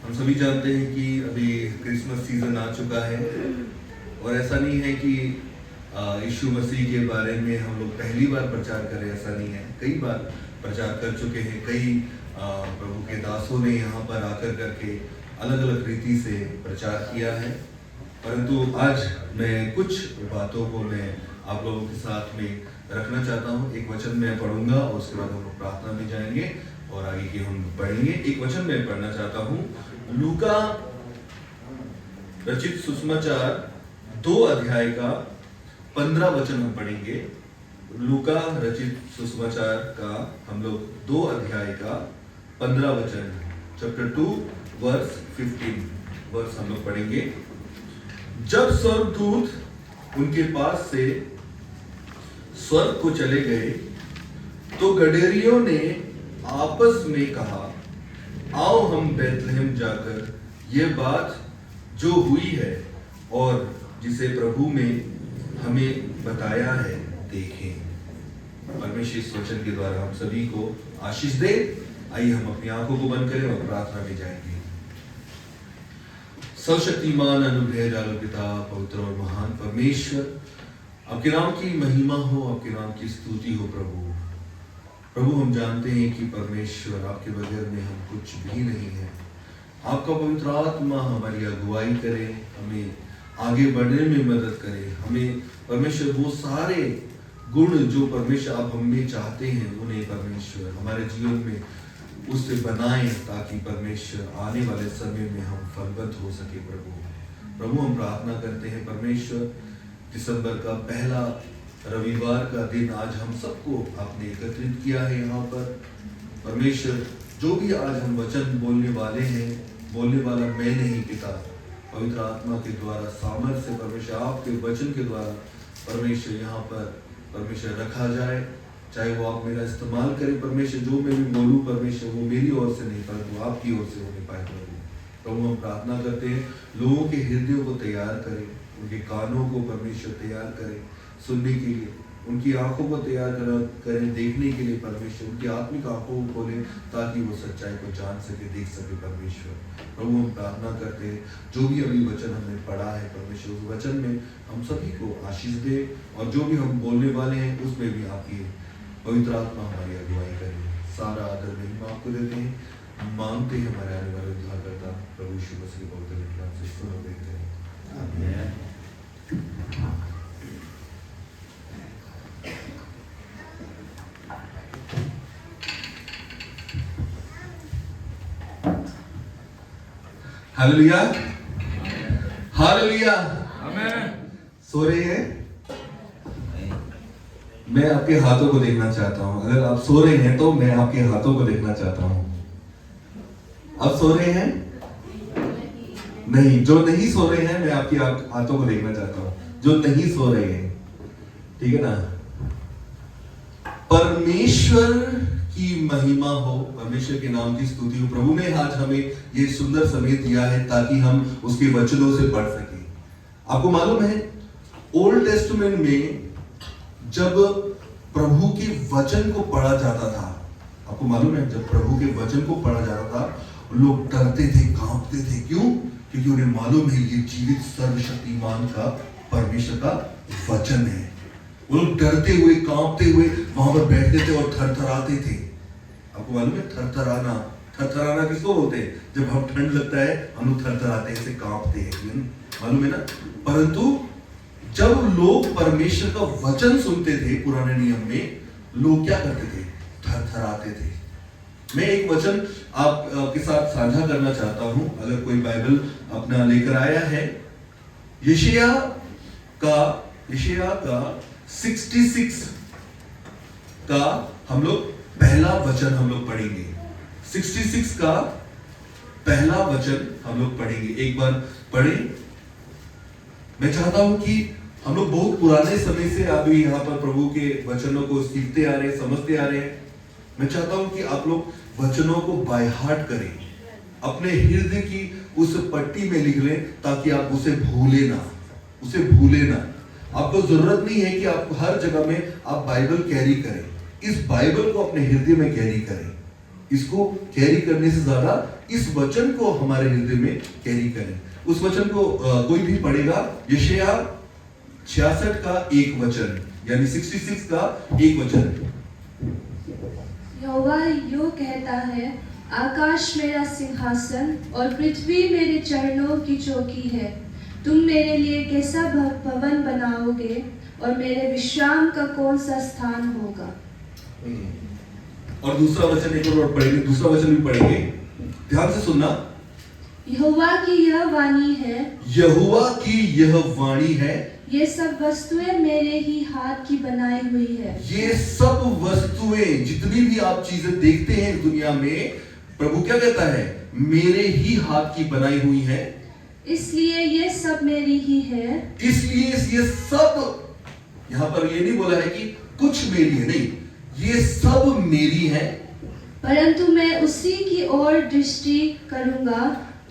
हम सभी जानते हैं कि अभी क्रिसमस सीजन आ चुका है और ऐसा नहीं है कि यीशु मसीह के बारे में हम लोग पहली बार प्रचार करें, ऐसा नहीं है। कई बार प्रचार कर चुके हैं। कई प्रभु के दासों ने यहाँ पर आकर करके अलग अलग रीति से प्रचार किया है, परंतु आज मैं कुछ बातों को मैं आप लोगों के साथ में रखना चाहता हूँ। एक वचन मैं पढ़ूंगा और उसके बाद हम लोग प्रार्थना में जाएंगे और आगे की हम पढ़ेंगे। एक वचन मैं पढ़ना चाहता हूँ, लूका रचित सुसमाचार 2 अध्याय का 15 वचन हम पढ़ेंगे। लूका रचित सुसमाचार का हम लोग 2 अध्याय का 15 वचन, चैप्टर 2 वर्स 15 वर्स हम लोग पढ़ेंगे। जब स्वर्गदूत उनके पास से स्वर्ग को चले गए तो गडेरियों ने आपस में कहा, आओ हम बैतलहम जाकर ये बात जो हुई है और जिसे प्रभु ने हमें बताया है देखें। परमेश्वर इस वचन के द्वारा हम सभी को आशीष दे। आइए हम अपनी आंखों को बंद करें और प्रार्थना में जाएंगे। सर्वशक्तिमान अनुग्रहजालु पिता, पवित्र और महान परमेश्वर, आपके नाम की महिमा हो, आपके नाम की स्तुति हो। प्रभु हम जानते हैं कि परमेश्वर आपके बगैर में हम कुछ भी नहीं है। आपका पवित्र आत्मा हमारी अगुवाई करे, हमें आगे बढ़ने में मदद करे। हमें परमेश्वर वो सारे गुण जो परमेश्वर आप हमें चाहते हैं उन्हें परमेश्वर हमारे जीवन में उससे बनाएं, ताकि परमेश्वर आने वाले समय में हम फलवंत हो सके। प्रभु हम प्रार्थना करते हैं परमेश्वर, दिसंबर का पहला रविवार का दिन आज हम सबको आपने एकत्रित किया है यहाँ पर। परमेश्वर जो भी आज हम वचन बोलने वाले हैं, बोलने वाला मैं नहीं पिता, पवित्र आत्मा के द्वारा सामर्थ्य से परमेश्वर आपके वचन के द्वारा परमेश्वर यहाँ पर परमेश्वर रखा जाए। चाहे वो आप मेरा इस्तेमाल करें परमेश्वर, जो मैं भी बोलूँ परमेश्वर वो मेरी ओर से नहीं परंतु आपकी ओर से होने पाए। प्रभु हम प्रार्थना करते हैं लोगों के हृदयों को तैयार करें, उनके कानों को परमेश्वर तैयार करें सुनने के लिए, उनकी आंखों को तैयार करें देखने के लिए परमेश्वर, उनकी आत्मिक आंखों को खोलें ताकि वो सच्चाई को जान सके, देख सके। परमेश्वर प्रभु हम प्रार्थना करते हैं जो भी अभी वचन हमने पढ़ा है परमेश्वर उस वचन में हम सभी को आशीष दे और जो भी हम बोलने वाले हैं उसमें भी आपकी पवित्र आत्मा हमारी अगुवाई करे। सारा आदर महिमा आपको देते हैं, मांगते हैं हमारे आने वाले उद्धारकर्ता प्रभु यीशु मसीह के पवित्र नाम से सुनो देते हैं, आमीन। हालेलुया, हालेलुया, आमीन। सो रहे हैं? मैं आपके हाथों को देखना चाहता हूं। अगर आप सो रहे हैं तो मैं आपके हाथों को देखना चाहता हूं। आप सो रहे हैं? नहीं। जो नहीं सो रहे हैं मैं आपके हाथों को देखना चाहता हूं, जो नहीं सो रहे हैं, ठीक है ना। परमेश्वर की महिमा हो, परमेश्वर के नाम की स्तुति हो। प्रभु ने आज हमें ये सुंदर समय दिया है ताकि हम उसके वचनों से पढ़ सके। आपको मालूम है ओल्ड टेस्टामेंट में जब प्रभु के वचन को पढ़ा जाता था, आपको मालूम है जब प्रभु के वचन को पढ़ा जाता था लोग डरते थे, कांपते थे। क्यों? क्योंकि उन्हें मालूम है ये जीवित सर्वशक्तिमान का परमेश्वर का वचन है। वो लोग डरते हुए, कांपते हुए वहां पर बैठते थे और थरथराते थे। आपको मालूम है थरथराना, थरथराना किसको बोलते हैं? जब हम ठंड लगता है हम लोग थरथराते हैं, ऐसे कांपते हैं, मालूम है ना। परंतु जब लोग परमेश्वर का वचन सुनते थे पुराने नियम में, लोग क्या करते थे? थरथराते थे। मैं एक वचन आपके साथ साझा करना चाहता हूं। अगर कोई बाइबल अपना लेकर आया है, यशायाह का 66 का हम लोग पहला वचन हम लोग पढ़ेंगे। 66 का पहला वचन हम लोग पढ़ेंगे। एक बार पढ़ें। मैं चाहता हूं कि हम लोग बहुत पुराने समय से अभी यहाँ पर प्रभु के वचनों को सीखते आ रहे हैं, समझते आ रहे हैं। मैं चाहता हूं कि आप लोग वचनों को बाय हार्ट करें, अपने हृदय की उस पट्टी में लिख लें ताकि आप उसे भूले ना, उसे भूले ना। आपको जरूरत नहीं है कि आप हर जगह में आप बाइबल कैरी करें। इस बाइबल को अपने हृदय में कैरी करें। इसको कैरी करने से ज्यादा इस वचन को हमारे हृदय में कैरी करें। उस वचन को कोई भी पढ़ेगा, यशायाह 66 का एक वचन, यानी 66 का एक वचन। यहोवा यूं कहता है, आकाश मेरा सिंहासन और पृथ्वी मेरे चरणों की चौकी है। तुम मेरे लिए कैसा भवन बनाओगे और मेरे विश्राम का कौन सा स्थान होगा। और दूसरा वचन एक और पढ़ेंगे, दूसरा वचन भी पढ़ेंगे, ध्यान से सुनना। यहोवा की यह वाणी है, यहोवा की यह वाणी है, ये सब वस्तुएं मेरे ही हाथ की बनाई हुई है। ये सब वस्तुएं, जितनी भी आप चीजें देखते हैं दुनिया में, प्रभु क्या कहता है, मेरे ही हाथ की बनाई हुई है। इसलिए ये सब मेरी ही है। इसलिए ये सब, यहां पर ये नहीं बोला है कि कुछ मेरी है, नहीं, ये सब मेरी है। परंतु मैं उसी की ओर दृष्टि करूंगा,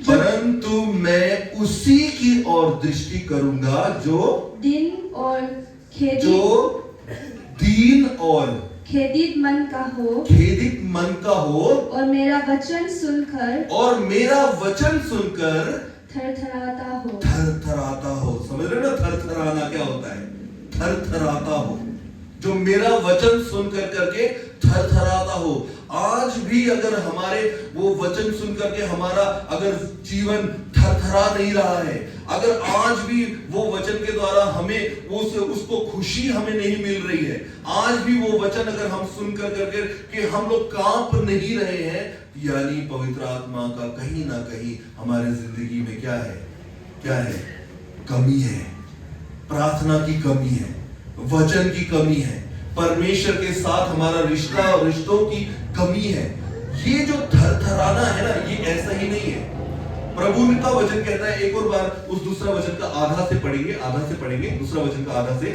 परंतु मैं उसी की ओर दृष्टि करूंगा जो दीन और खेदित मन का हो, खेदित मन का हो, और मेरा वचन सुनकर थरथराता हो। समझ रहे हो ना, थरथराना क्या होता है, थरथराता हो, जो मेरा वचन सुनकर करके थरथराता हो। आज भी अगर हमारे वो वचन सुन करके हमारा अगर जीवन थरथरा नहीं रहा है, अगर आज भी वो वचन के द्वारा हमें उसको खुशी हमें नहीं मिल रही है, आज भी वो वचन अगर हम सुन कर करके कि हम लोग कांप नहीं रहे हैं, यानी पवित्र आत्मा का कहीं ना कहीं हमारे जिंदगी में क्या है, कमी है, प्रार्थना की कमी है, वचन की कमी है, परमेश्वर के साथ हमारा रिश्ता और रिश्तों की कमी है। ये जो थरथराना है ना, ये ऐसा ही नहीं है। प्रभु का वचन कहता है, एक और बार उस दूसरा वचन का आधा से पढ़ेंगे, दूसरा वचन का आधा से।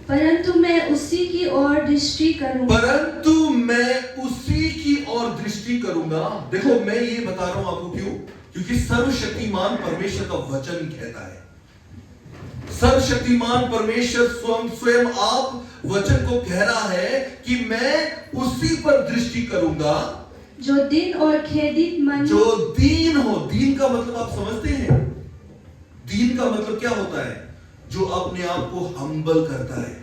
परंतु मैं उसी की ओर दृष्टि करूंगा। देखो, मैं ये बता रहा हूं आपको क्यों, क्योंकि सर्वशक्तिमान परमेश्वर का वचन कहता है, सर्वशक्तिमान परमेश्वर स्वयं आप वचन को कह रहा है कि मैं उसी पर दृष्टि करूंगा जो दीन और खेदित मन, जो दीन हो। दीन का मतलब आप समझते हैं, दीन का मतलब क्या होता है, जो अपने आप को हम्बल करता है,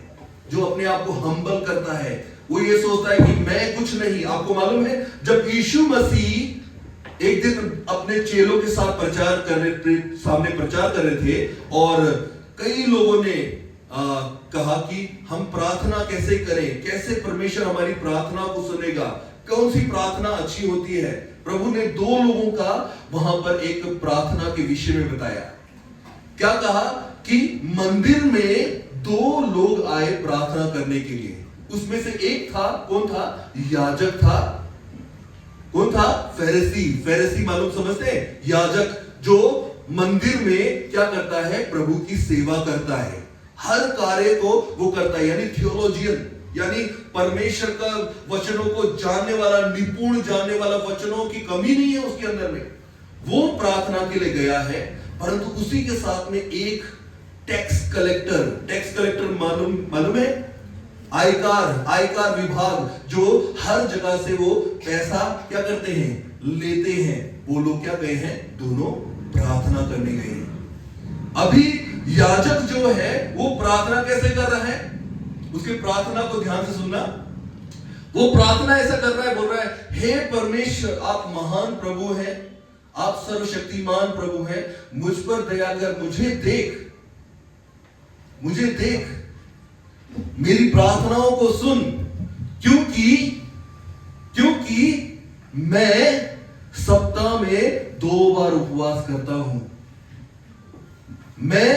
जो अपने आप को हम्बल करता है। वो ये सोचता है कि मैं कुछ नहीं। आपको मालूम है, जब यीशु मसीह एक दिन अपने चेलों के साथ सामने प्रचार कर रहे थे, और कई लोगों ने कहा कि हम प्रार्थना कैसे करें, कैसे परमेश्वर हमारी प्रार्थना को सुनेगा, कौन सी प्रार्थना अच्छी होती है। प्रभु ने 2 लोगों का वहां पर एक प्रार्थना के विषय में बताया। क्या कहा कि मंदिर में 2 लोग आए प्रार्थना करने के लिए, उसमें से एक था, कौन था, याजक था। कौन था, फरीसी मालूम समझते हैं, याजक जो मंदिर में क्या करता है, प्रभु की सेवा करता है, हर कार्य को वो करता है, यानी थियोलॉजियन, यानी परमेश्वर का वचनों को जानने वाला, निपुण जानने वाला, वचनों की कमी नहीं है उसके अंदर में। वो प्रार्थना के लिए गया है, परंतु उसी के साथ में एक टैक्स कलेक्टर मालूम है, आयकार विभाग, जो हर जगह से वो पैसा क्या करते हैं, लेते हैं। वो लोग क्या गए हैं, दोनों प्रार्थना करने गए हैं। अभी याजक जो है वो प्रार्थना कैसे कर रहा है, उसकी प्रार्थना को ध्यान से सुनना। वो प्रार्थना ऐसा कर रहा है, बोल रहा है, हे परमेश्वर, आप महान प्रभु हैं, आप सर्वशक्तिमान प्रभु हैं, मुझ पर दया कर, मुझे देख, मेरी प्रार्थनाओं को सुन, क्योंकि मैं सप्ताह में 2 बार उपवास करता हूं, मैं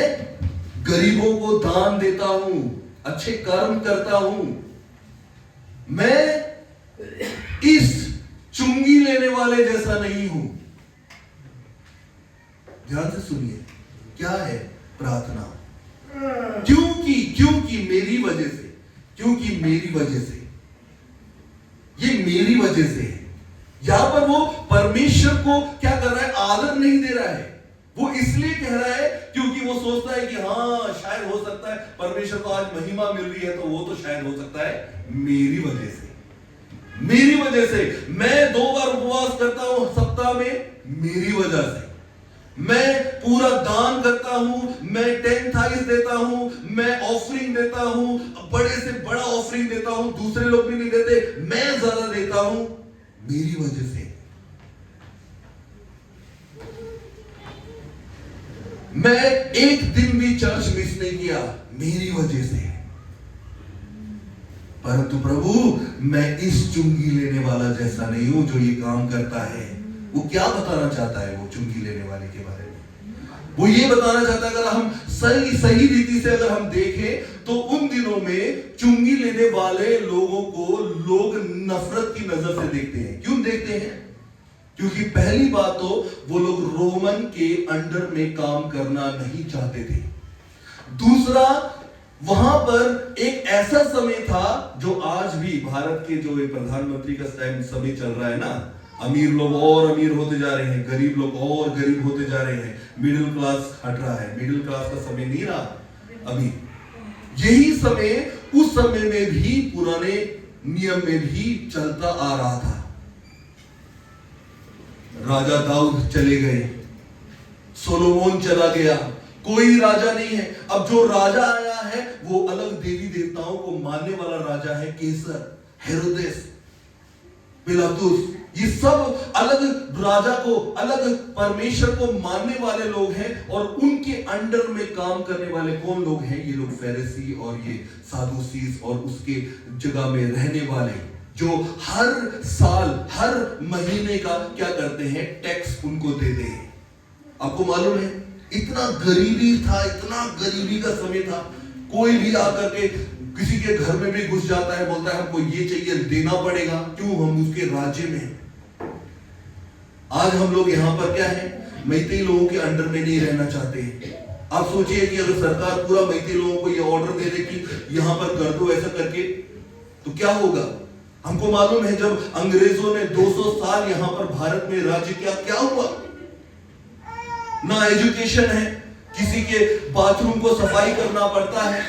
गरीबों को दान देता हूं, अच्छे कर्म करता हूं, मैं इस चुंगी लेने वाले जैसा नहीं हूं। ध्यान से सुनिए, क्या है प्रार्थना, क्योंकि मेरी वजह से, ये मेरी वजह से है। यहां पर वो परमेश्वर को क्या कर रहा है, आदर नहीं दे रहा है। वो इसलिए कह रहा है क्योंकि वो सोचता है कि हाँ, शायद हो सकता है परमेश्वर को आज महिमा मिल रही है, तो वो तो शायद हो सकता है मेरी वजह से। मेरी वजह से मैं 2 बार उपवास करता हूं सप्ताह में, मेरी वजह से मैं पूरा दान करता हूं, मैं 10 देता हूं, मैं ऑफरिंग देता हूं, बड़े से बड़ा ऑफरिंग देता हूं, दूसरे लोग भी नहीं देते, मैं ज्यादा देता हूं, मेरी वजह से। मैं एक दिन भी चर्च मिस नहीं किया, मेरी वजह से। परंतु प्रभु, मैं इस चुंगी लेने वाला जैसा नहीं हूं जो ये काम करता है। वो क्या बताना चाहता है वो चुंगी लेने वाले के बारे में? वो ये बताना चाहता है, अगर हम सही रीति से अगर हम देखें तो उन दिनों में चुंगी लेने वाले लोगों को लोग नफरत की नजर से देखते हैं। क्यों देखते हैं? क्योंकि पहली बात तो वो लोग रोमन के अंडर में काम करना नहीं चाहते थे। दूसरा, वहां पर एक ऐसा समय था जो आज भी भारत के जो प्रधानमंत्री का समय चल रहा है ना, अमीर लोग और अमीर होते जा रहे हैं, गरीब लोग और गरीब होते जा रहे हैं, मिडिल क्लास हट रहा है। मिडिल क्लास का समय नहीं रहा अभी। यही समय उस समय में भी पुराने नियम में भी चलता आ रहा था। राजा दाऊद चले गए, सोलोमोन चला गया, कोई राजा नहीं है। अब जो राजा आया है वो अलग देवी देवताओं को मानने वाला राजा है। केसर, हेरोदेस, पिलातुस, ये सब अलग राजा को, अलग परमेश्वर को मानने वाले लोग हैं। और उनके अंडर में काम करने वाले कौन लोग हैं? ये लोग फरीसी और ये सादुसीस और उसके जगह में रहने वाले, जो हर साल हर महीने का क्या करते हैं? टैक्स उनको देते हैं। आपको मालूम है इतना गरीबी था, इतना गरीबी का समय था। कोई भी आकर के किसी के घर में भी घुस जाता है, बोलता है हमको ये चाहिए, देना पड़ेगा। क्यों? हम उसके राज्य में। आज हम लोग यहाँ पर क्या है? मैती लोगों के अंडर में नहीं रहना चाहते। आप सोचिए कि अगर सरकार पूरा मैती लोगों को ये ऑर्डर दे दे कि यहाँ पर कर दो ऐसा करके, तो क्या होगा? हमको मालूम है जब अंग्रेजों ने 200 साल यहाँ पर भारत में राज्य किया, क्या हुआ? ना एजुकेशन है, किसी के बाथरूम को सफाई करना पड़ता है,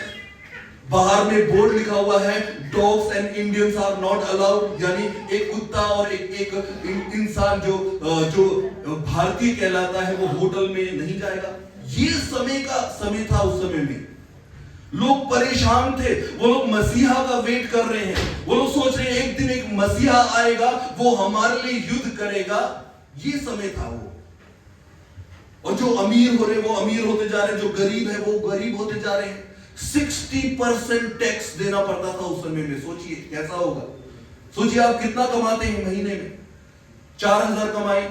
बाहर में बोर्ड लिखा हुआ है dogs and Indians are not allowed, यानी एक कुत्ता और एक इंसान जो भारतीय कहलाता है वो होटल में नहीं जाएगा। ये समय था। उस समय में लोग परेशान थे, वो लोग मसीहा का वेट कर रहे हैं, वो लोग सोच रहे हैं एक दिन एक मसीहा आएगा, वो हमारे लिए युद्ध करेगा। ये समय था वो। और जो अमीर हो रहे वो अमीर होते जा रहे हैं, जो गरीब है वो गरीब होते जा रहे हैं। 60% टैक्स देना पड़ता था उस समय में। सोचिए कैसा होगा। सोचिए आप कितना कमाते हैं महीने में? 4,000 कमाए,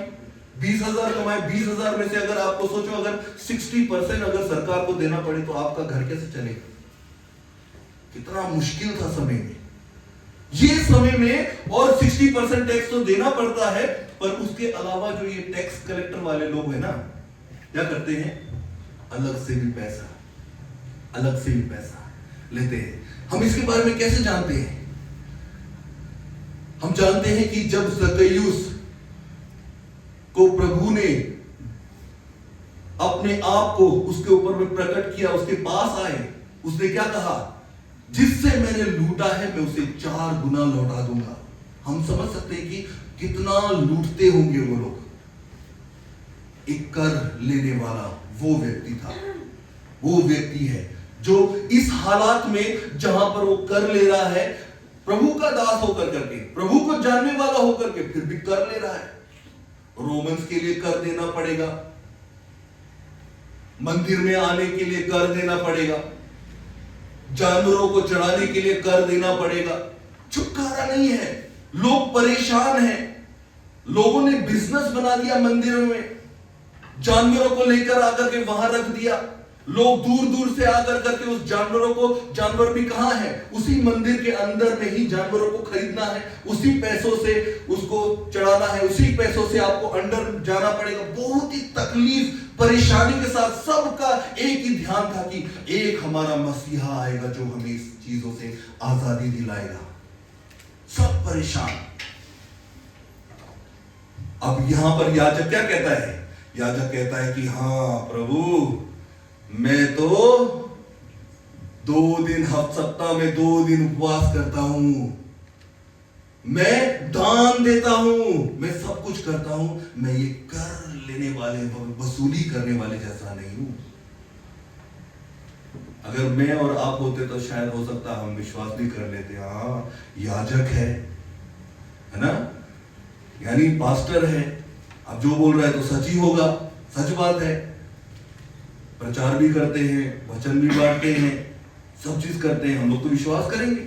20,000 कमाए, 20,000 में से अगर आपको सोचो अगर 60% अगर सरकार को देना पड़े तो आपका घर कैसे चलेगा? कितना मुश्किल था समय में, ये समय में। और 60% टैक्स तो देना पड़ता है, पर उसके अलावा जो ये टैक्स कलेक्टर वाले लोग हैं ना, क्या करते हैं? अलग से भी पैसा लेते हैं। हम इसके बारे में कैसे जानते हैं? हम जानते हैं कि जब ज़क्कैयुस को प्रभु ने अपने आप को उसके ऊपर में प्रकट किया, उसके पास आए, उसने क्या कहा? जिससे मैंने लूटा है मैं उसे 4 गुना लौटा दूंगा। हम समझ सकते हैं कि कितना लूटते होंगे वो लोग। एक कर लेने वाला वो व्यक्ति था, वो व्यक्ति है जो इस हालात में जहां पर वो कर ले रहा है, प्रभु का दास होकर करके, प्रभु को जानने वाला होकर के, फिर भी कर ले रहा है। रोमन्स के लिए कर देना पड़ेगा, मंदिर में आने के लिए कर देना पड़ेगा, जानवरों को चढ़ाने के लिए कर देना पड़ेगा। छुटकारा नहीं है। लोग परेशान हैं। लोगों ने बिजनेस बना दिया मंदिरों में, जानवरों को लेकर आकर के वहां रख दिया। लोग दूर दूर से आकर करके उस जानवरों को, जानवर भी कहां है? उसी मंदिर के अंदर में ही जानवरों को खरीदना है, उसी पैसों से उसको चढ़ाना है, उसी पैसों से आपको अंदर जाना पड़ेगा। बहुत ही तकलीफ परेशानी के साथ सबका एक ही ध्यान था कि एक हमारा मसीहा आएगा जो हमें इस चीजों से आजादी दिलाएगा। सब परेशान। अब यहां पर याजक क्या कहता है? याजक कहता है कि हाँ प्रभु, मैं तो सप्ताह में 2 दिन उपवास करता हूं, मैं दान देता हूं, मैं सब कुछ करता हूं, मैं ये कर लेने वाले, वसूली करने वाले जैसा नहीं हूं। अगर मैं और आप होते तो शायद हो सकता हम विश्वास भी कर लेते, हाँ याजक है ना, यानी पास्टर है, अब जो बोल रहा है तो सच ही होगा, सच बात है। प्रचार भी करते हैं, वचन भी बांटते हैं, सब चीज करते हैं, हम लोग तो विश्वास करेंगे।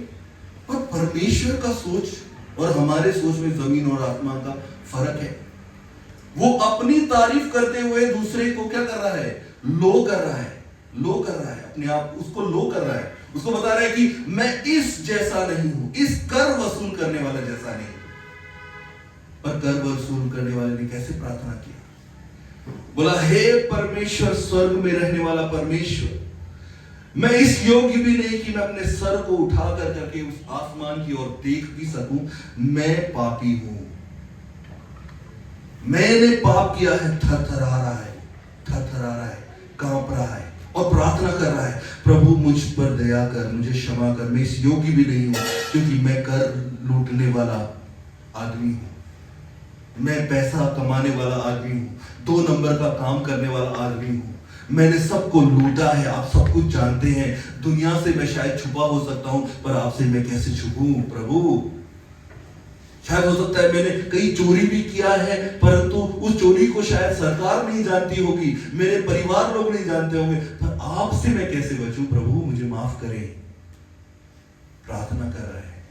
पर परमेश्वर का सोच और हमारे सोच में जमीन और आसमान का फर्क है। वो अपनी तारीफ करते हुए दूसरे को क्या कर रहा है, लो कर रहा है, लो कर रहा है, अपने आप उसको लो कर रहा है, उसको बता रहा है कि मैं इस जैसा नहीं हूं, इस कर वसूल करने वाला जैसा नहीं। पर कर वसूल करने वाले ने कैसे प्रार्थना किया, बोला हे परमेश्वर, स्वर्ग में रहने वाला परमेश्वर, मैं इस योग्य भी नहीं कि मैं अपने सर को उठा कर करके उस आसमान की ओर देख भी सकूं, मैं पापी हूं, मैंने पाप किया है। थरथरा रहा है, थरथरा रहा है, कांप रहा है और प्रार्थना कर रहा है, प्रभु मुझ पर दया कर, मुझे क्षमा कर, मैं इस योग्य भी नहीं हूं, क्योंकि मैं कर लूटने वाला आदमी हूं, मैं पैसा कमाने वाला आदमी हूं, 2 नंबर का काम करने वाला आदमी हूं, मैंने सबको लूटा है, आप सब कुछ जानते हैं। दुनिया से मैं शायद छुपा हो सकता हूं, पर आपसे मैं कैसे छुपूं प्रभु। शायद हो सकता है मैंने कई चोरी भी किया है, परंतु उस चोरी को शायद सरकार नहीं जानती होगी, मेरे परिवार लोग नहीं जानते होंगे, पर आपसे मैं कैसे बचूं प्रभु, मुझे माफ करें। प्रार्थना कर रहे हैं।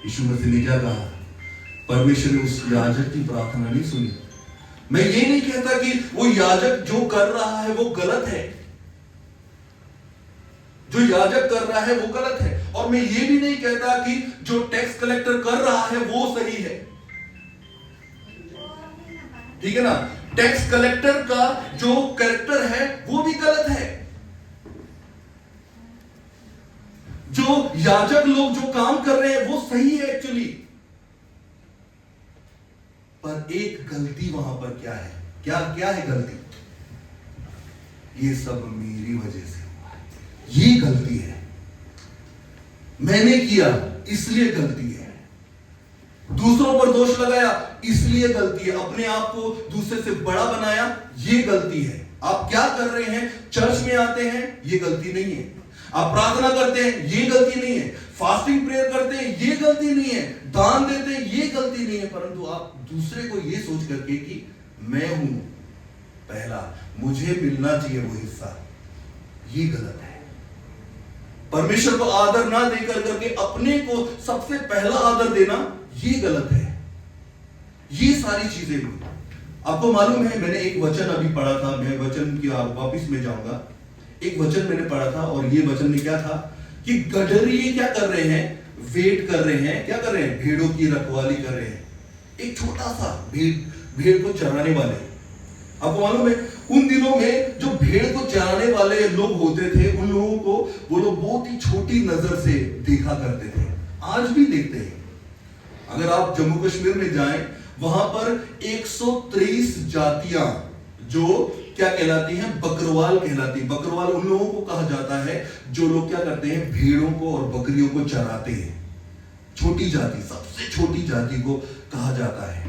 यीशु मसीह ने क्या कहा, परमेश्वर ने उस याजक की प्रार्थना नहीं सुनी। मैं ये नहीं कहता कि वो याजक जो कर रहा है वो गलत है, जो याजक कर रहा है वो गलत है, और मैं ये भी नहीं कहता कि जो टैक्स कलेक्टर कर रहा है वो सही है, ठीक है ना। टैक्स कलेक्टर का जो कैरेक्टर है वो भी गलत है, जो याजक लोग जो काम कर रहे हैं वो सही है एक्चुअली, पर एक गलती वहां पर क्या है, क्या है गलती, ये सब मेरी वजह से हुआ है, ये गलती है, मैंने किया इसलिए गलती है, दूसरों पर दोष लगाया इसलिए गलती है, अपने आप को दूसरे से बड़ा बनाया ये गलती है। आप क्या कर रहे हैं, चर्च में आते हैं ये गलती नहीं है, आप प्रार्थना करते हैं ये गलती नहीं है, फास्टिंग प्रेयर करते हैं ये गलती नहीं है, दान देते हैं ये गलती नहीं है, परंतु आप दूसरे को ये सोच करके कि मैं हूं पहला, मुझे मिलना चाहिए वो हिस्सा, ये गलत है। परमेश्वर को आदर ना देकर करके अपने को सबसे पहला आदर देना ये गलत है। ये सारी चीजें हुई। आपको मालूम है, मैंने एक वचन अभी पढ़ा था, मैं वचन की वापिस में जाऊंगा, एक वचन मैंने पढ़ा था और ये वचन में क्या था कि गडरिये क्या कर रहे हैं, वेट कर रहे हैं, क्या कर रहे हैं, भेड़ों की रखवाली कर रहे हैं, एक छोटा सा भेड़ को चराने वाले। आपको मालूम है उन दिनों में जो भेड़ को चराने वाले लोग होते थे, उन लोगों को वो लोग बहुत ही छोटी नजर से देखा करते थे, आज भी देखते हैं। अगर आप जम्मू कश्मीर में जाएं, वहां पर 123 जातियां जो क्या कहलाती हैं, बकरवाल कहलाती है। बकरवाल उन लोगों को कहा जाता है जो लोग क्या करते हैं, भेड़ों को और बकरियों को चराते हैं, छोटी जाति, सबसे छोटी जाति को कहा जाता है।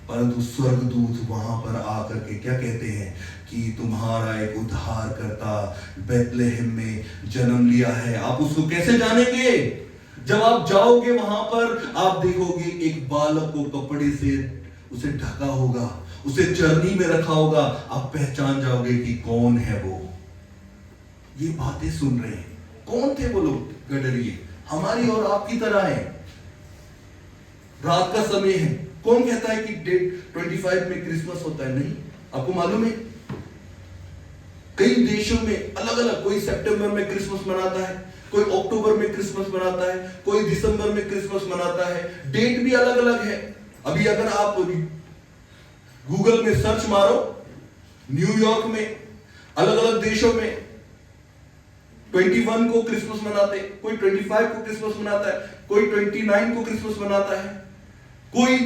परंतु स्वर्गदूत वहां पर आकर के क्या कहते हैं कि तुम्हारा एक उद्धारकर्ता बेथलेहम में जन्म लिया है। आप उसको कैसे जानेंगे, जब आप जाओगे वहां पर आप देखोगे एक बालक को कपड़े से उसे ढका होगा, उसे चरनी में रखा होगा, आप पहचान जाओगे कि कौन है वो। ये बातें सुन रहे हैं, कौन थे वो लोग, गडरिये, हमारी और आपकी तरह है। रात का समय है, कौन कहता है कि डेट 25 में क्रिसमस होता है, नहीं। आपको मालूम है कई देशों में अलग अलग, कोई सितंबर में क्रिसमस मनाता है, कोई अक्टूबर में क्रिसमस मनाता है, कोई दिसंबर में क्रिसमस मनाता है, डेट भी अलग अलग है। अभी अगर आप गूगल में सर्च मारो, न्यूयॉर्क में, अलग अलग देशों में 21 को क्रिसमस मनाते, कोई 25 को क्रिसमस मनाता है, कोई 29 को क्रिसमस मनाता है, कोई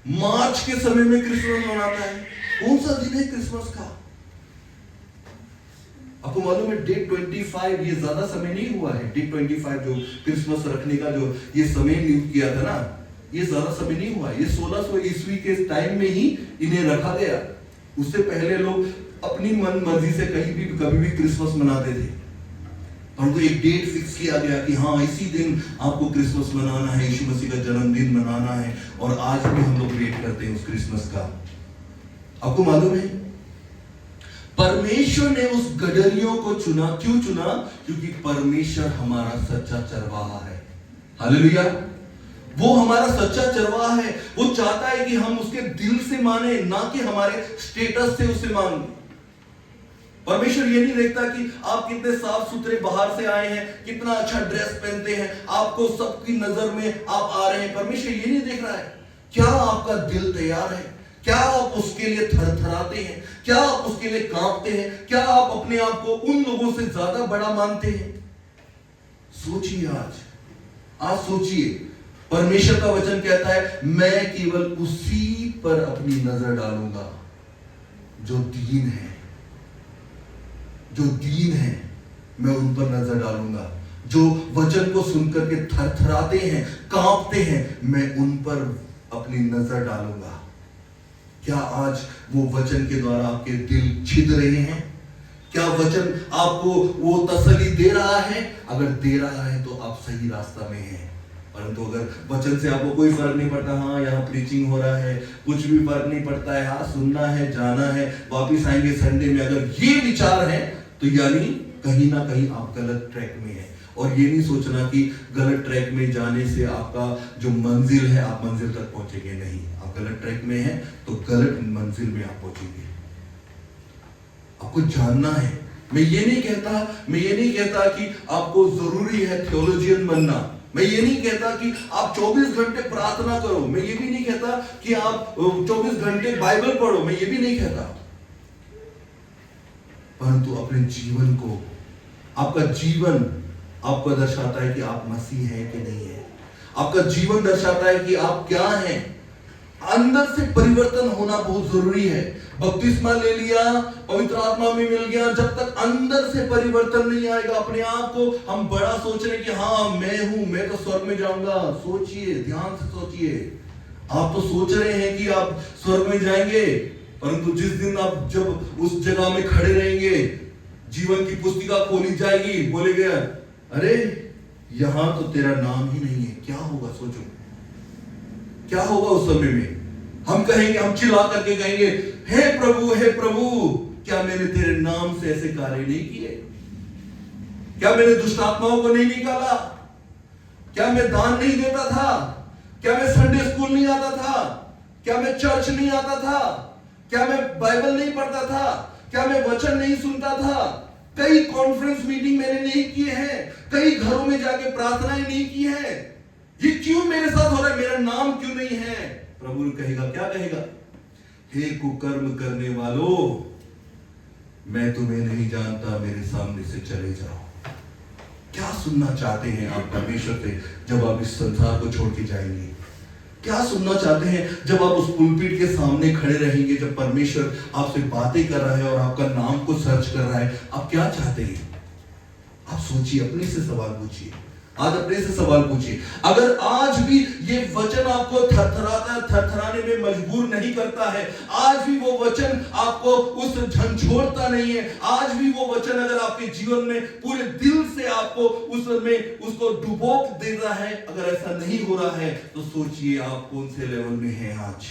मार्च के समय में क्रिसमस मनाता है। कौन सा दिन है क्रिसमस का? आपको मालूम है डे 25 ये ज्यादा समय नहीं हुआ है। डे 25 जो क्रिसमस रखने का जो ये समय नियुक्त किया था ना, ये ज्यादा समय नहीं हुआ। ये 1600 ईस्वी के टाइम में ही इन्हें रखा गया। उससे पहले लोग अपनी मन मर्जी से कहीं भी कभी भी क्रिसमस मनाते थे, परंतु एक डेट फिक्स किया गया कि हाँ इसी दिन आपको क्रिसमस मनाना है, यीशु मसीह का जन्मदिन मनाना है। और आज भी हम लोग वेट करते हैं उस क्रिसमस का। आपको मालूम है परमेश्वर ने उस गडरियों को चुना। क्यों चुना? क्योंकि परमेश्वर हमारा सच्चा चरवाहा है। हालेलुया। वो हमारा सच्चा चरवाहा है। वो चाहता है कि हम उसके दिल से माने, ना कि हमारे स्टेटस से उसे माने। परमेश्वर ये नहीं देखता कि आप कितने साफ सुथरे बाहर से आए हैं, कितना अच्छा ड्रेस पहनते हैं, आपको सबकी नजर में आप आ रहे हैं। परमेश्वर ये नहीं देख रहा है क्या आपका दिल तैयार है, क्या आप उसके लिए थरथराते हैं, क्या आप उसके लिए कांपते हैं, क्या आप अपने आप को उन लोगों से ज्यादा बड़ा मानते हैं। सोचिए आज सोचिए। परमेश्वर का वचन कहता है मैं केवल उसी पर अपनी नजर डालूंगा जो दीन है, जो दीन है मैं उन पर नजर डालूंगा। जो वचन को सुनकर के थरथराते हैं, कांपते हैं, मैं उन पर अपनी नजर डालूंगा। क्या आज वो वचन के द्वारा आपके दिल छिद रहे हैं? क्या वचन आपको वो तसल्ली दे रहा है? अगर दे रहा है तो आप सही रास्ता में हैं। परंतु अगर वचन से आपको कोई फर्क नहीं पड़ता, हाँ यहाँ प्रीचिंग हो रहा है, कुछ भी फर्क नहीं पड़ता है, हाँ सुनना है, जाना है, वापिस आएंगे संडे में, अगर ये विचार है तो यानी कहीं ना कहीं आप गलत ट्रैक में हैं। और ये नहीं सोचना कि गलत ट्रैक में जाने से आपका जो मंजिल है आप मंजिल तक पहुंचेंगे। नहीं, आप गलत ट्रैक में हैं तो गलत मंजिल में आप पहुंचेंगे। आपको जानना है। मैं ये नहीं कहता कि आपको जरूरी है थियोलॉजियन बनना। मैं ये नहीं कहता कि आप 24 घंटे प्रार्थना करो। मैं ये भी नहीं कहता कि आप 24 घंटे बाइबल पढ़ो। मैं ये भी नहीं कहता, परंतु अपने जीवन को, आपका जीवन आपको दर्शाता है कि आप मसीह हैं कि नहीं है। आपका जीवन दर्शाता है कि आप क्या हैं। अंदर से परिवर्तन होना बहुत जरूरी है। बपतिस्मा ले लिया, पवित्र आत्मा में मिल गया, जब तक अंदर से परिवर्तन नहीं आएगा, अपने आप को हम बड़ा सोच रहे कि हाँ मैं हूं, मैं तो स्वर्ग में जाऊंगा। सोचिए, ध्यान से सोचिए। आप तो सोच रहे हैं कि आप स्वर्ग में जाएंगे, परंतु जिस दिन आप जब उस जगह में खड़े रहेंगे, जीवन की पुस्तिका खोली जाएगी, बोलेगा अरे यहां तो तेरा नाम ही नहीं है। क्या होगा? सोचो क्या होगा उस समय में। हम कहेंगे, हम चिल्ला करके कहेंगे हे प्रभु, क्या मैंने तेरे नाम से ऐसे कार्य नहीं किए? क्या मैंने दुष्ट आत्माओं को नहीं निकाला? क्या मैं दान नहीं देता था? क्या मैं संडे स्कूल नहीं आता था? क्या मैं चर्च नहीं आता था? क्या मैं बाइबल नहीं पढ़ता था? क्या मैं वचन नहीं सुनता था? कई कॉन्फ्रेंस मीटिंग मैंने नहीं किए हैं, कई घरों में जाके प्रार्थनाएं नहीं की है। ये क्यों मेरे साथ हो रहा है? मेरा नाम क्यों नहीं है? प्रभु कहेगा, क्या कहेगा? हे कुकर्म करने वालों, मैं तुम्हें नहीं जानता, मेरे सामने से चले जाओ। क्या सुनना चाहते हैं आप परमेश्वर से जब आप इस संसार को छोड़ के जाएंगे? क्या सुनना चाहते हैं जब आप उस पुलपिट के सामने खड़े रहेंगे, जब परमेश्वर आपसे बातें कर रहा है और आपका नाम को सर्च कर रहा है? आप क्या चाहते हैं? आप सोचिए, अपने से सवाल पूछिए। आज अपने से सवाल पूछिए। अगर आज भी ये वचन आपको थरथराने में मजबूर नहीं करता है, आज भी वो वचन आपको उस झंझोड़ता नहीं है, आज भी वो वचन अगर आपके जीवन में पूरे दिल से आपको उसमें उसको डुबो देता है, अगर ऐसा नहीं हो रहा है तो सोचिए आप कौन से लेवल में हैं आज।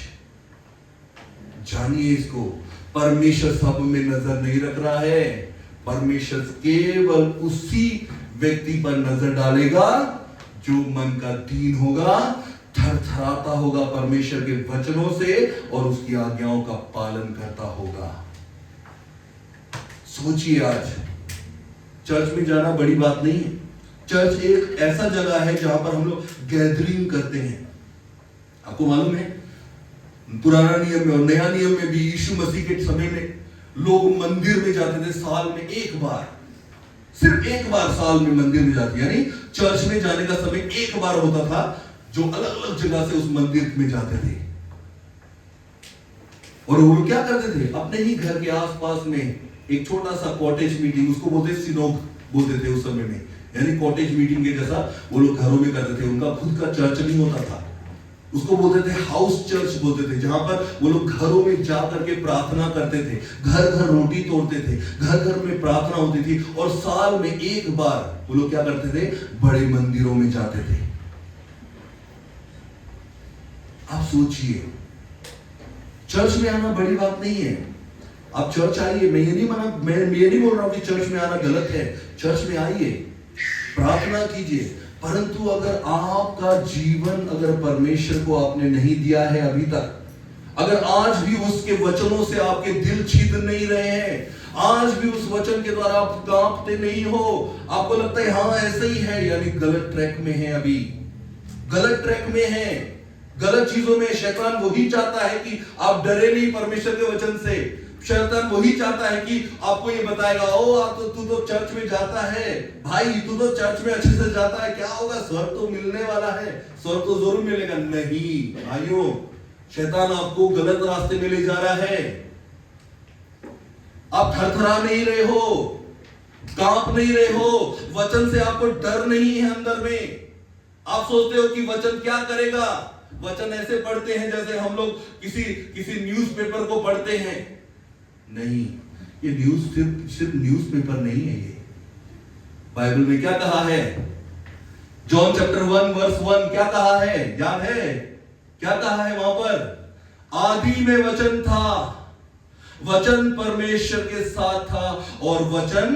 जानिए इसको। परमेश्वर सब में नजर नहीं रख रहा है। परमेश्वर केवल उसी व्यक्ति पर नजर डालेगा जो मन का दीन होगा, थरथराता होगा परमेश्वर के वचनों से और उसकी आज्ञाओं का पालन करता होगा। सोचिए, आज चर्च में जाना बड़ी बात नहीं है। चर्च एक ऐसा जगह है जहां पर हम लोग गैदरिंग करते हैं। आपको मालूम है पुराना नियम में और नया नियम में भी यीशु मसीह के समय में लोग मंदिर में जाते थे साल में एक बार, सिर्फ एक बार साल में मंदिर में जाते, यानी चर्च में जाने का समय एक बार होता था, जो अलग अलग जगह से उस मंदिर में जाते थे। और वो क्या करते थे? अपने ही घर के आसपास में एक छोटा सा कॉटेज मीटिंग, उसको बोलते सिनोग बोलते थे उस समय में, यानी कॉटेज मीटिंग के जैसा वो लोग घरों में करते थे। उनका खुद का चर्च नहीं होता था, उसको बोलते थे हाउस चर्च बोलते थे, जहां पर वो लोग घरों में जा करके प्रार्थना करते थे, घर घर रोटी तोड़ते थे, घर घर में प्रार्थना होती थी, और साल में एक बार वो लोग क्या करते थे, बड़े मंदिरों में जाते थे। आप सोचिए, चर्च में आना बड़ी बात नहीं है, आप चर्च आइए, मैं ये नहीं बोल रहा हूं कि चर्च में आना गलत है, चर्च में आइए, प्रार्थना कीजिए, परंतु अगर आपका जीवन अगर परमेश्वर को आपने नहीं दिया है अभी तक, अगर आज भी उसके वचनों से आपके दिल छिद नहीं रहे हैं, आज भी उस वचन के द्वारा आप कांपते नहीं हो, आपको लगता है हाँ ऐसा ही है, यानी गलत ट्रैक में है, अभी गलत ट्रैक में है, गलत चीजों में। शैतान वही चाहता है कि आप डरे नहीं परमेश्वर के वचन से, शैतान वही चाहता है कि आपको ये बताएगा, ओ आप तू तो चर्च में जाता है भाई, तू तो चर्च में अच्छे से जाता है, क्या होगा, स्वर्ग तो मिलने वाला है, स्वर्ग तो जरूर मिलेगा। नहीं भाइयों, शैतान आपको गलत रास्ते में ले जा रहा है। आप थरथरा नहीं रहे हो, कांप नहीं रहे हो, वचन से आपको डर नहीं है अंदर में। आप सोचते हो कि वचन क्या करेगा, वचन ऐसे पढ़ते हैं जैसे हम लोग किसी न्यूज़पेपर को पढ़ते हैं। नहीं, ये न्यूज सिर्फ न्यूज़पेपर नहीं है, ये बाइबल में क्या कहा है, जॉन चैप्टर 1 वर्स 1 क्या कहा है, याद है क्या कहा है वहां पर, आदि में वचन था, वचन परमेश्वर के साथ था और वचन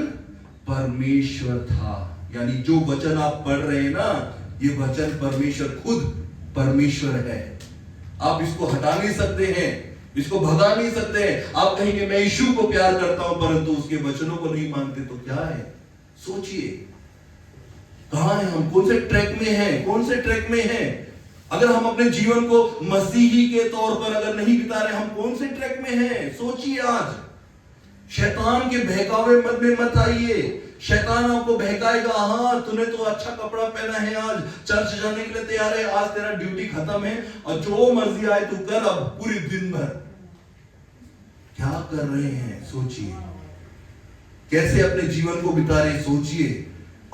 परमेश्वर था। यानी जो वचन आप पढ़ रहे हैं ना, ये वचन परमेश्वर, खुद परमेश्वर है। आप इसको हटा नहीं सकते हैं, इसको भगा नहीं सकते हैं। आप कहेंगे मैं यीशु को प्यार करता हूं परंतु उसके वचनों को नहीं मानते, तो क्या है, सोचिए कहां है हम, कौन से ट्रैक में हैं, कौन से ट्रैक में हैं। अगर हम अपने जीवन को मसीही के तौर पर अगर नहीं बिता रहे, हम कौन से ट्रैक में हैं, सोचिए। आज शैतान के बहकावे मन में मत आइए, शैतान आपको बहकाएगा, हाँ तूने तो अच्छा कपड़ा पहना है, आज चर्च जाने के लिए तैयार है, आज तेरा ड्यूटी खत्म है और जो मर्जी आए तू कर, अब पूरी दिन भर क्या कर रहे हैं, सोचिए। कैसे अपने जीवन को बिता रहे, सोचिए।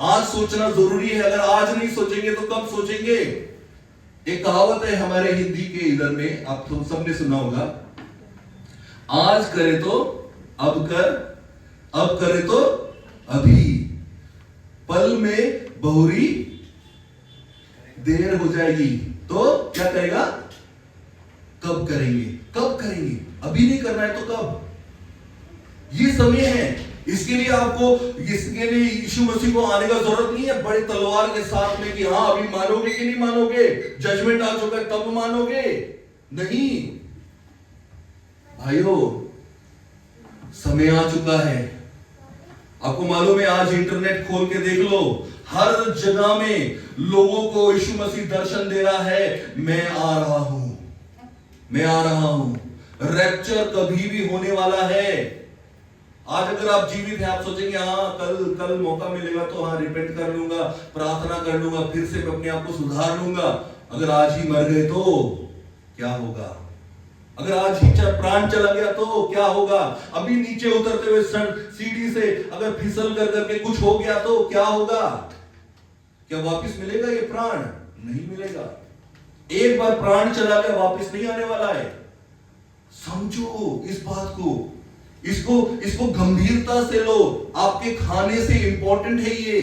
आज सोचना जरूरी है, अगर आज नहीं सोचेंगे तो कब सोचेंगे। एक कहावत है हमारे हिंदी के इधर में, आप तो सबने सुना होगा, आज करे तो अब कर, अब करे तो अभी, पल में बहुरी देर हो जाएगी तो क्या करेगा, कब करेंगे, कब करेंगे, अभी नहीं करना है तो कब, ये समय है। इसके लिए आपको, इसके लिए यीशु मसीह को आने का जरूरत नहीं है बड़े तलवार के साथ में कि हाँ अभी मानोगे कि नहीं मानोगे, जजमेंट आ चुका है तब मानोगे, नहीं भाइयों, समय आ चुका है। आपको मालूम है, आज इंटरनेट खोल के देख लो, हर जगह में लोगों को यीशु मसीह दर्शन दे रहा है, मैं आ रहा हूं, मैं आ रहा हूं, रैप्चर कभी भी होने वाला है। आज अगर आप जीवित हैं, आप सोचेंगे हाँ कल मौका मिलेगा तो हाँ रिपेंट कर लूंगा, प्रार्थना कर लूंगा, फिर से मैं अपने आप को सुधार लूंगा। अगर आज ही मर गए तो क्या होगा, अगर आज ही प्राण चला गया तो क्या होगा, अभी नीचे उतरते हुए सीढ़ी से अगर फिसल कर करके कुछ हो गया तो क्या होगा, क्या वापस मिलेगा ये प्राण, नहीं मिलेगा। एक बार प्राण चला गया वापस नहीं आने वाला है। समझो इस बात को, इसको गंभीरता से लो। आपके खाने से इंपॉर्टेंट है ये,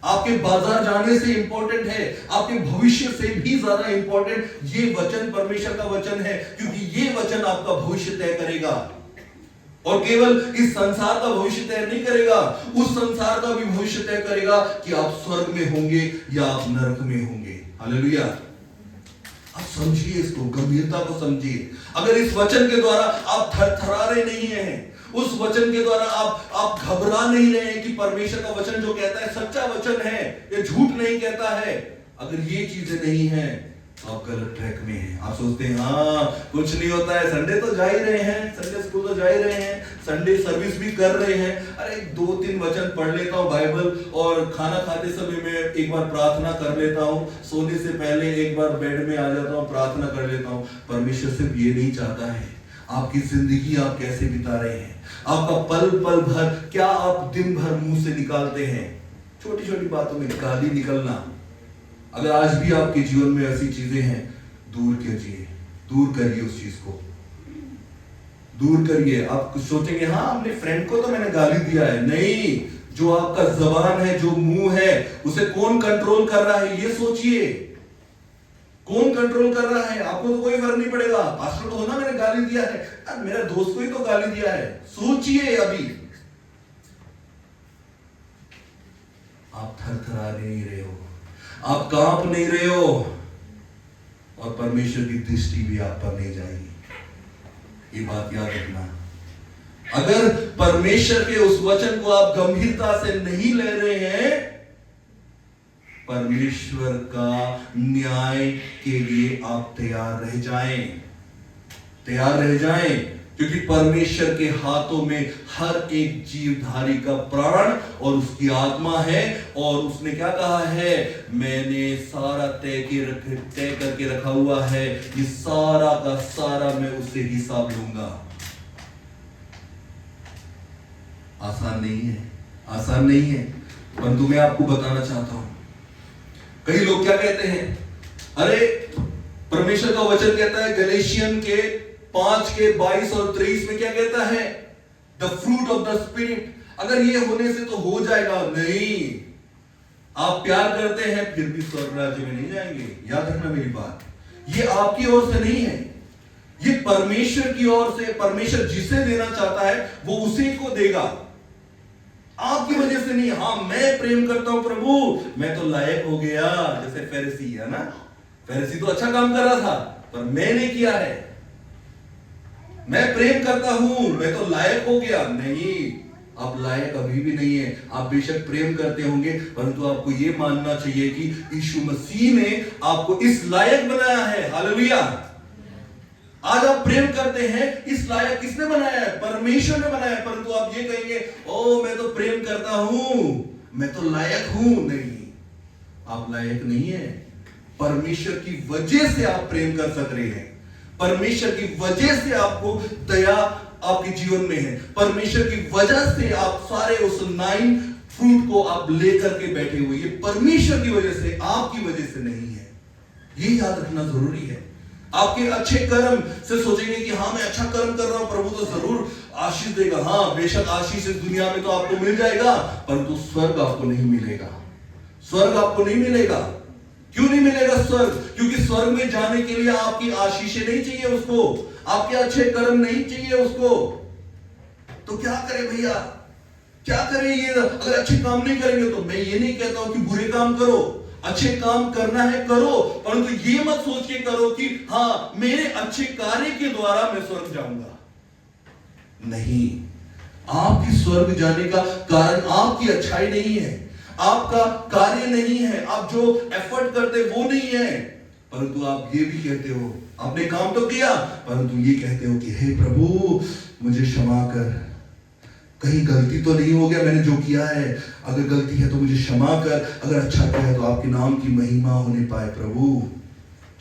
आपके बाजार जाने से इंपॉर्टेंट है, आपके भविष्य से भी ज्यादा इंपॉर्टेंट ये वचन परमेश्वर का वचन है, क्योंकि ये वचन आपका भविष्य तय करेगा। और केवल इस संसार का भविष्य तय नहीं करेगा, उस संसार का भी भविष्य तय करेगा कि आप स्वर्ग में होंगे या आप नरक में होंगे। हालेलुया। आप समझिए, इसको गंभीरता को समझिए। अगर इस वचन के द्वारा आप थरथरा रहे नहीं हैं, उस वचन के द्वारा आप घबरा नहीं रहे हैं कि परमेश्वर का वचन जो कहता है सच्चा वचन है, ये झूठ नहीं कहता है, अगर ये चीजें नहीं है तो आप गलत ट्रैक में हैं। आप सोचते हैं हाँ कुछ नहीं होता है, संडे तो जा ही रहे हैं, संडे स्कूल तो जा ही रहे हैं, संडे सर्विस भी कर रहे हैं, अरे 2-3 वचन पढ़ लेता हूँ बाइबल, और खाना खाते समय में एक बार प्रार्थना कर लेता हूँ, सोने से पहले एक बार बेड में आ जाता हूँ, प्रार्थना कर लेता हूँ। परमेश्वर सिर्फ ये नहीं चाहता है, आपकी जिंदगी आप कैसे बिता रहे हैं, आपका पल पल भर क्या आप दिन भर मुंह से निकालते हैं। छोटी छोटी बातों में गाली निकलना, अगर आज भी आपके जीवन में ऐसी चीजें हैं, दूर कीजिए, दूर करिए उस चीज को, दूर करिए। आप कुछ सोचेंगे हाँ अपने फ्रेंड को तो मैंने गाली दिया है, नहीं, जो आपका जबान है, जो मुंह है, उसे कौन कंट्रोल कर रहा है ये सोचिए। कौन कंट्रोल कर रहा है? आपको तो कोई फर्क नहीं पड़ेगा, पास्टर को ना मैंने गाली दिया है, मेरा दोस्त को ही तो गाली दिया है। सोचिए, अभी आप थरथरा नहीं रहे हो, आप कांप नहीं रहे हो, और परमेश्वर की दृष्टि भी आप पर नहीं जाएगी। ये बात याद रखना। अगर परमेश्वर के उस वचन को आप गंभीरता से नहीं ले रहे हैं, परमेश्वर का न्याय के लिए आप तैयार रह जाएं, तैयार रह जाएं, क्योंकि परमेश्वर के हाथों में हर एक जीवधारी का प्राण और उसकी आत्मा है। और उसने क्या कहा है? मैंने सारा तय करके रखा हुआ है, ये सारा का सारा मैं उससे हिसाब लूंगा। आसान नहीं है, आसान नहीं है, परंतु मैं आपको बताना चाहता हूं। कई लोग क्या कहते हैं, अरे परमेश्वर का वचन कहता है गलेशियन के 5 के 22 और 23 में क्या कहता है? The fruit of the spirit. अगर ये होने से तो हो जाएगा, नहीं। आप प्यार करते हैं फिर भी स्वर्ग राज्य में नहीं जाएंगे। याद रखना मेरी बात, ये आपकी ओर से नहीं है, ये परमेश्वर की ओर से। परमेश्वर जिसे देना चाहता है वो उसी को देगा, आपकी वजह से नहीं। हाँ मैं प्रेम करता हूं प्रभु, मैं तो लायक हो गया, जैसे फरीसी है ना, फरीसी तो अच्छा काम कर रहा था पर मैंने किया है, मैं प्रेम करता हूं, मैं तो लायक हो गया। नहीं, आप लायक अभी भी नहीं है। आप बेशक प्रेम करते होंगे, परंतु आपको यह मानना चाहिए कि यीशु मसीह ने आपको इस लायक बनाया है। हालेलुया। आज आप प्रेम करते हैं, इस लायक किसने बनाया है? परमेश्वर ने बनाया है। परंतु आप ये कहेंगे, ओ मैं तो प्रेम करता हूं, मैं तो लायक हूं। नहीं, आप लायक नहीं है। परमेश्वर की वजह से आप प्रेम कर सक रहे हैं, परमेश्वर की वजह से आपको दया आपके जीवन में है, परमेश्वर की वजह से आप सारे उस 9 फ्रूट को आप लेकर के बैठे हुए। ये परमेश्वर की वजह से, आपकी वजह से नहीं है। ये याद रखना जरूरी है। आपके अच्छे कर्म से सोचेंगे कि हाँ मैं अच्छा कर्म कर रहा हूं, प्रभु तो जरूर आशीष देगा। हाँ बेशक आशीष इस दुनिया में तो आपको मिल जाएगा, परंतु स्वर्ग आपको नहीं मिलेगा। स्वर्ग आपको नहीं मिलेगा। क्यों नहीं मिलेगा स्वर्ग? क्योंकि स्वर्ग में जाने के लिए आपकी आशीषें नहीं चाहिए उसको, आपके अच्छे कर्म नहीं चाहिए उसको। तो क्या करे भैया, क्या करे? ये अगर अच्छे काम नहीं करेंगे तो मैं ये नहीं कहता हूं कि बुरे काम करो, अच्छे काम करना है करो, परंतु ये मत सोच के करो कि हाँ मेरे अच्छे कार्य के द्वारा मैं स्वर्ग जाऊंगा। नहीं, आपकी स्वर्ग जाने का कारण आपकी अच्छाई नहीं है, आपका कार्य नहीं है, आप जो एफर्ट करते वो नहीं है, परंतु आप ये भी कहते हो, आपने काम तो किया, परंतु ये कहते हो कि हे प्रभु मुझे क्षमा कर, कहीं गलती तो नहीं हो गया मैंने जो किया है, अगर गलती है तो मुझे क्षमा कर, अगर अच्छा किया है तो आपके नाम की महिमा होने पाए प्रभु।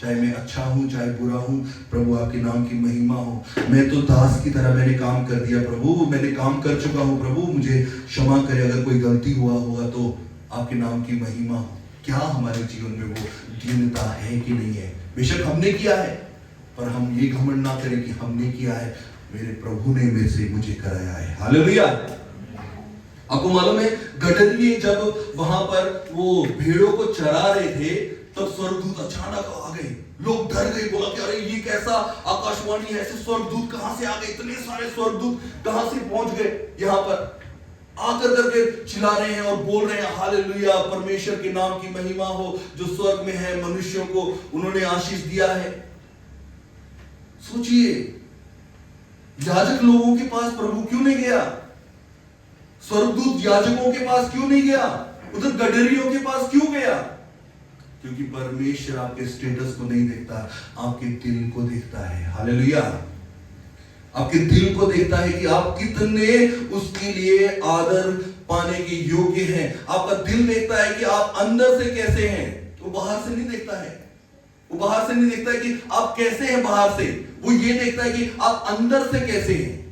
चाहे मैं अच्छा हूं चाहे बुरा हूं, प्रभु आपके नाम की महिमा हो। मैं तो दास की तरह मैंने काम कर दिया प्रभु, मैंने काम कर चुका हूं प्रभु, मुझे क्षमा करे, अगर कोई गलती हुआ होगा तो आपके नाम की महिमा हो। क्या हमारे जीवन में वो दीनता है कि नहीं है? बेशक हमने किया है, पर हम ये घमंड ना करें कि हमने किया है, मेरे प्रभु ने मेरे से मुझे कराया है। हालेलुया। आपको मालूम है गदरिये जब वहां पर वो भेड़ों को चरा रहे थे तब स्वर्गदूत अचानक आ गए, लोग डर गए, बोला कि अरे ये कैसा आकाशवाणी है, ऐसे स्वर्गदूत कहां से आ गए, इतने सारे स्वर्गदूत कहां से पहुंच गए यहाँ पर, आकर करके चिल्ला रहे हैं और बोल रहे हैं हालेलुया, परमेश्वर के नाम की महिमा हो, जो स्वर्ग में है मनुष्यों को उन्होंने आशीष दिया है। सोचिए, याजक लोगों के पास प्रभु क्यों नहीं गया? स्वर्गदूत याजकों के पास क्यों नहीं गया? उधर गडरियों के पास क्यों गया? क्योंकि परमेश्वर आपके स्टेटस को नहीं देखता, आपके दिल को देखता है। हालेलुया। आपके दिल को देखता है कि आप कितने उसके लिए आदर पाने के योग्य हैं। आपका दिल देखता है कि आप अंदर से कैसे हैं, वो बाहर से नहीं देखता है। वो बाहर से नहीं देखता है कि आप कैसे हैं बाहर से, वो ये देखता है कि आप अंदर से कैसे हैं।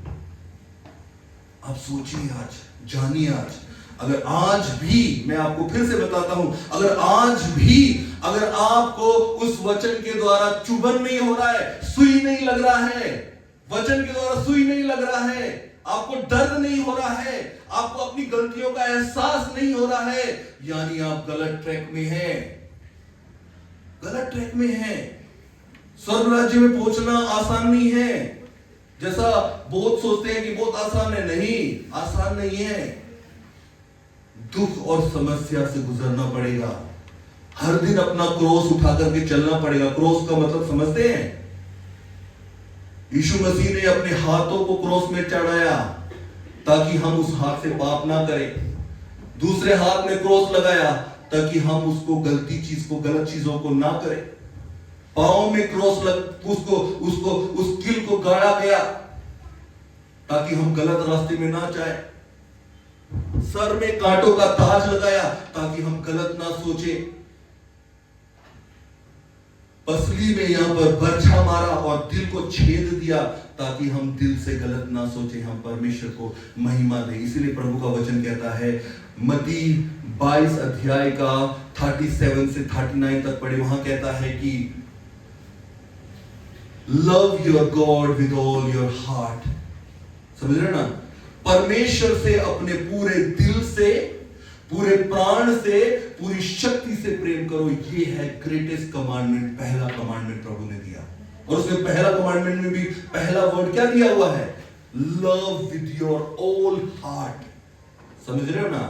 आप सोचिए आज, जानिए आज, अगर आज भी, मैं आपको फिर से बताता हूं, अगर आज भी अगर आपको उस वचन के द्वारा चुभन नहीं हो रहा है, सुई नहीं लग रहा है, वचन के द्वारा सुई नहीं लग रहा है, आपको दर्द नहीं हो रहा है, आपको अपनी गलतियों का एहसास नहीं हो रहा है, यानी आप गलत ट्रैक में हैं, गलत ट्रैक में हैं। स्वर्ग राज्य में पहुंचना आसान नहीं है, जैसा बहुत सोचते हैं कि बहुत आसान है, नहीं, आसान नहीं है। दुख और समस्या से गुजरना पड़ेगा, हर दिन अपना क्रॉस उठा करके चलना पड़ेगा। क्रॉस का मतलब समझते हैं? यीशु मसीह ने अपने हाथों को क्रॉस में चढ़ाया ताकि हम उस हाथ से पाप ना करें, दूसरे हाथ में क्रॉस लगाया ताकि हम उसको गलती चीज को, गलत चीजों को ना करें। पांव में क्रॉस लग, उस कील को गाड़ा गया ताकि हम गलत रास्ते में ना जाए। सर में कांटों का ताज लगाया ताकि हम गलत ना सोचे। पसली में यहां पर बर्छा मारा और दिल को छेद दिया ताकि हम दिल से गलत ना सोचे, हम परमेश्वर को महिमा दें। इसीलिए प्रभु का वचन कहता है, मत्ती 22 अध्याय का 37 से 39 तक पढ़े, वहां कहता है कि love your God with all your heart. समझ रहे ना? परमेश्वर से अपने पूरे दिल से, पूरे प्राण से, पूरी शक्ति से प्रेम करो। ये है ग्रेटेस्ट कमांडमेंट, पहला कमांडमेंट प्रभु ने दिया। और उसमें पहला कमांडमेंट में भी पहला वर्ड क्या दिया हुआ है? Love with your all heart. समझ रहे हो ना?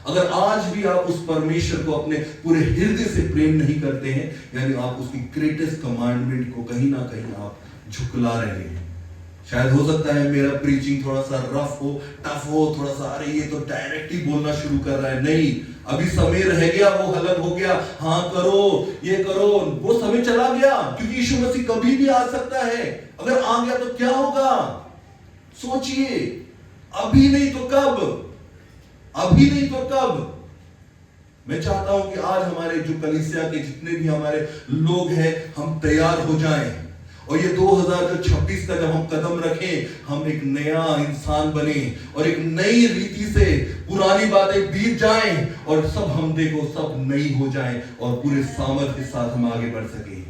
अगर आज भी आप उस परमेश्वर को अपने पूरे हृदय से प्रेम नहीं करते हैं, यानी आप उसकी ग्रेटेस्ट कमांडमेंट को कहीं ना कहीं आप झुकला रहे हैं। शायद हो सकता है मेरा प्रीचिंग थोड़ा सा रफ हो, टफ हो, थोड़ा सा अरे ये तो डायरेक्ट ही बोलना शुरू कर रहा है। नहीं, अभी समय रह गया, वो अलग हो गया, हाँ करो, ये करो, वो समय चला गया, क्योंकि यीशु मसीह कभी भी आ सकता है। अगर आ गया तो क्या होगा? सोचिए, अभी नहीं तो कब? अभी नहीं तो कब? मैं चाहता हूं कि आज हमारे जो कलीसिया के जितने भी हमारे लोग हैं, हम तैयार हो जाएं और ये 2026 का जब हम कदम रखें, हम एक नया इंसान बने और एक नई रीति से पुरानी बातें बीत जाएं और सब हम देखो सब नई हो जाएं और पूरे सामर्थ्य के साथ हम आगे बढ़ सके।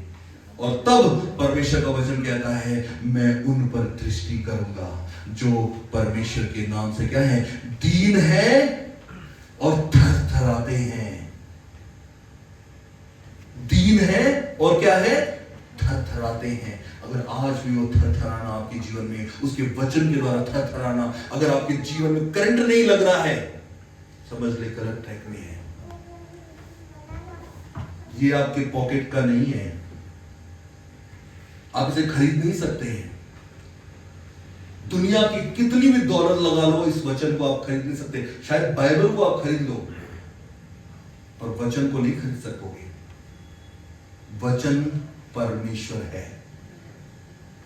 और तब परमेश्वर का वचन कहता है, मैं उन पर दृष्टि करूंगा जो परमेश्वर के नाम से क्या है? दीन है और थरथराते हैं। दीन है और क्या है? थरथराते हैं। अगर आज भी वो थरथराना आपके जीवन में, उसके वचन के द्वारा थरथराना अगर आपके जीवन में करंट नहीं लग रहा है, समझ ले गलत ट्रैक में है। ये आपके पॉकेट का नहीं है, आप इसे खरीद नहीं सकते हैं। दुनिया की कितनी भी दौलत लगा लो, इस वचन को आप खरीद नहीं सकते। शायद बाइबल को आप खरीद लो, पर वचन को नहीं खरीद सकोगे। वचन परमेश्वर है,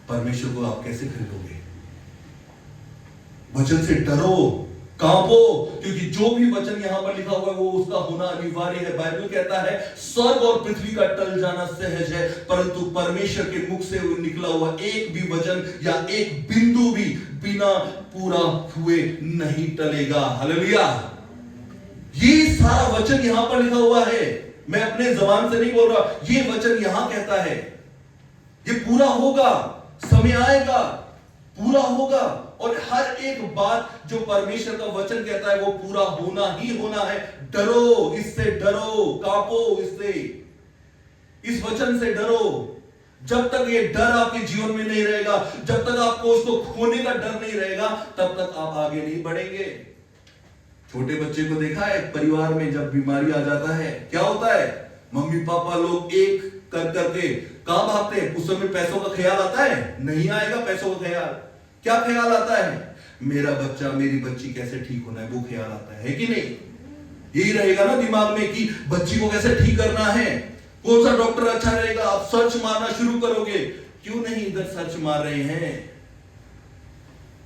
परमेश्वर को आप कैसे खरीदोगे? वचन से डरो, कांपो, क्योंकि जो भी वचन यहां पर लिखा हुआ है वो उसका होना अनिवार्य है। बाइबल कहता है स्वर्ग और पृथ्वी का टल जाना सहज है, परंतु परमेश्वर के मुख से निकला हुआ एक भी वचन या एक बिंदु भी बिना पूरा हुए नहीं टलेगा। हालेलुया! ये सारा वचन यहां पर लिखा हुआ है, मैं अपने जबान से नहीं बोल रहा, ये वचन यहां कहता है ये पूरा होगा, समय आएगा, पूरा होगा। और हर एक बात जो परमेश्वर का वचन कहता है वो पूरा होना ही होना है। डरो, इससे डरो, कांपो इससे, इस वचन से डरो। जब तक ये डर आपके जीवन में नहीं रहेगा, जब तक आपको उसको खोने का डर नहीं रहेगा, तब तक आप आगे नहीं बढ़ेंगे। छोटे बच्चे को देखा है, परिवार में जब बीमारी आ जाता है क्या होता है? मम्मी पापा लोग एक कर करके कहां भागते हैं? उस समय पैसों का ख्याल आता है? नहीं आएगा पैसों का ख्याल। क्या ख्याल आता है? मेरा बच्चा, मेरी बच्ची कैसे ठीक होना है, वो ख्याल आता है कि नहीं? यही रहेगा ना दिमाग में कि बच्ची को कैसे ठीक करना है, कौन सा डॉक्टर अच्छा रहेगा। आप सर्च मारना शुरू करोगे। क्यों नहीं इधर सर्च मार रहे हैं?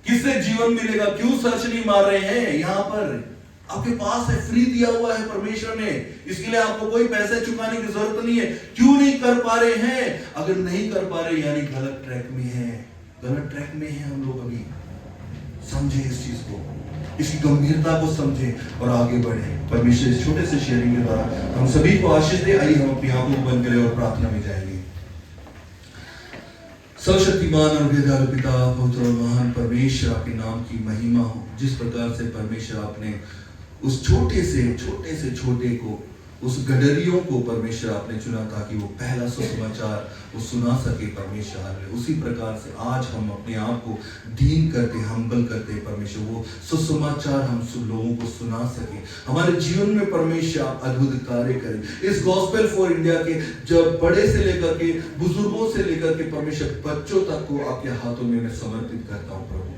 किससे जीवन मिलेगा, क्यों सर्च नहीं मार रहे हैं? यहां पर आपके पास है, फ्री दिया हुआ है परमेश्वर ने। इसके लिए आपको कोई पैसे चुकाने की जरूरत नहीं है। क्यों नहीं कर पा रहे हैं? अगर नहीं कर पा रहे यानी गलत ट्रैक में है, गलत ट्रैक में है हम लोग अभी। समझे इस चीज को, इसकी गंभीरता को समझे और आगे बढ़े। परमेश्वर इस छोटे से शेयरिंग के द्वारा हम सभी को आशीष दे। आइए हम अपनी आंखों को बंद करें और प्रार्थना में जाएंगे। सर्वशक्तिमान और दयालु पिता, पवित्र और महान परमेश्वर, आपके नाम की महिमा हो। जिस प्रकार से परमेश्वर आपने उस छोटे से छोटे को, उस गडरियों को परमेश्वर आपने चुना ताकि वो पहला सुसमाचार वो सुना सके परमेश्वर, उसी प्रकार से आज हम अपने आप को दीन करते, हम्बल करते परमेश्वर, वो सुसमाचार हम सब लोगों को सुना सके। हमारे जीवन में परमेश्वर आप अद्भुत कार्य करें। इस गॉस्पेल फॉर इंडिया के जब बड़े से लेकर के, बुजुर्गों से लेकर के परमेश्वर बच्चों तक को आपके हाथों में मैं समर्पित करता हूँ प्रभु।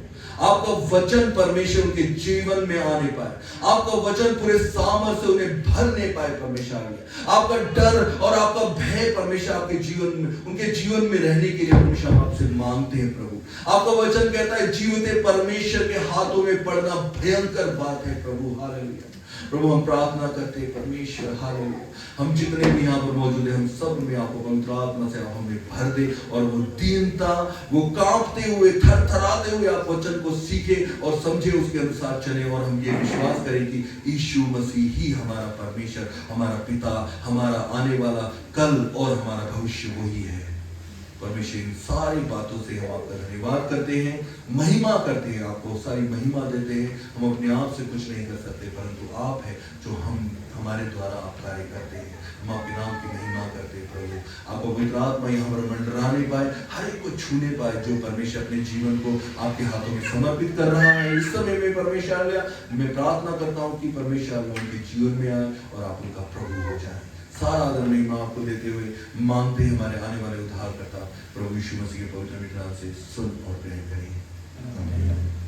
आपका वचन परमेश्वर उनके जीवन में आने पाए, आपका वचन पूरे सामर्थ्य से उन्हें भरने पाए परमेश्वर। आपका डर और आपका भय परमेश्वर आपके जीवन में, उनके जीवन में रहने के लिए परमेश्वर आपसे मांगते हैं प्रभु। आपका वचन कहता है जीवित परमेश्वर के हाथों में पड़ना भयंकर बात है प्रभु। हालेलुया प्रभु, हम प्रार्थना करते हैं परमेश्वर, हालेलुया, हम जितने भी यहाँ पर मौजूद हैं हम सब में आपको पवित्र आत्मा से आप हमें भर दे और वो दीनता, वो कांपते हुए, थरथराते हुए आप वचन को सीखे और समझे, उसके अनुसार चले और हम ये विश्वास करें कि यीशु मसीह ही हमारा परमेश्वर, हमारा पिता, हमारा आने वाला कल और हमारा भविष्य वही है। परमेश्वर इन सारी बातों से हम आपका धन्यवाद करते हैं, महिमा करते हैं, आपको सारी महिमा देते हैं। हम अपने आप से कुछ नहीं कर सकते, परंतु आप है जो हमारे द्वारा आप कार्य करते हैं। हम आपके नाम की महिमा करते हैं प्रभु। आपको पवित्र आत्मा यहाँ पर मंडराने पाए, हर एक को छूने पाए जो परमेश्वर अपने जीवन को आपके हाथों में समर्पित कर रहा है इस समय में परमेश्वर। मैं प्रार्थना करता हूँ कि परमेश्वर उनके जीवन में आए और आप उनका प्रभु हो जाए। सारा आदर महिमा आपको देते हुए मांगते हैं हमारे आने वाले उद्धारकर्ता प्रभु यीशु मसीह के पवित्र नाम से सुन और ग्रहण करें। आमीन।